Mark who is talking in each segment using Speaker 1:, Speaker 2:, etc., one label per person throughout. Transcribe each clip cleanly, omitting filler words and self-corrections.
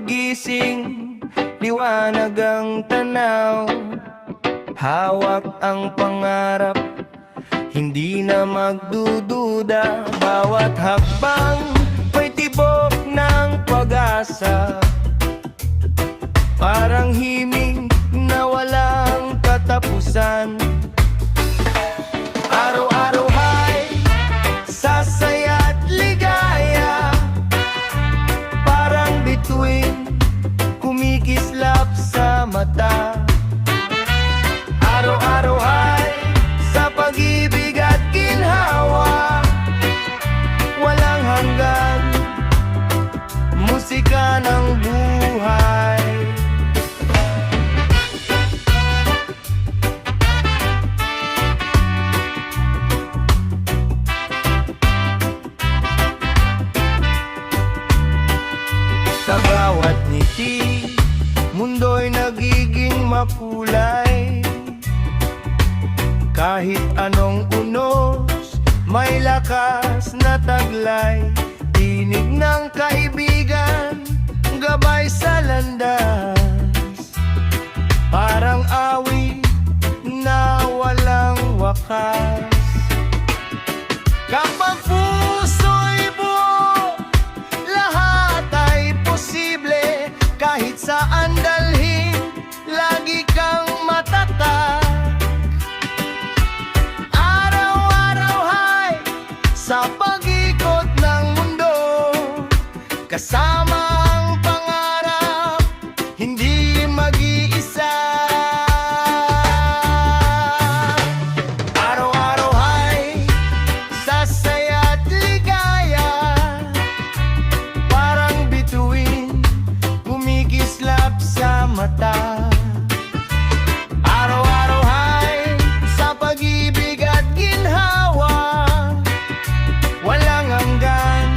Speaker 1: paggising, liwanag ang tanaw. Hawak ang pangarap, hindi na magdududa. Bawat hakbang may tibok ng pag-asa, parang himig na walang katapusan. Araw-araw ay sasaya't ligaya, parang bituin kumikislap sa mata. Araw-araw ay sa pag-ibig at ginhawa, walang hanggan, musika ng buhay. Sa bawat ngiti, mundo'y nagiging makulay. Kahit anong unos, may lakas na taglay. Tinig ng kaibigan, gabay sa landas, parang awit na walang wakas. Kapag puso'y buo, lahat ay posible. Kahit saan dalhin, lagi kang matatag. Araw-araw ay sa pag-ikot ng mundo, kasama ang pangarap, hindi mag-iisa. Araw-araw ay sasaya't ligaya, parang bituin kumikislap sa mata. Araw-araw ay sa pag-ibig at ginhawa, walang hanggan,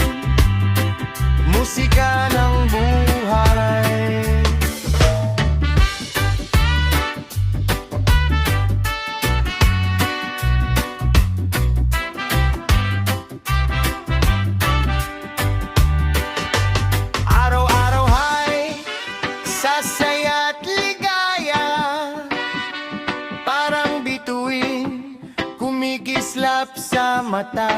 Speaker 1: musika ng buhay. Araw-araw ay sasaya't ligaya, parang bituin kumikislap sa mata.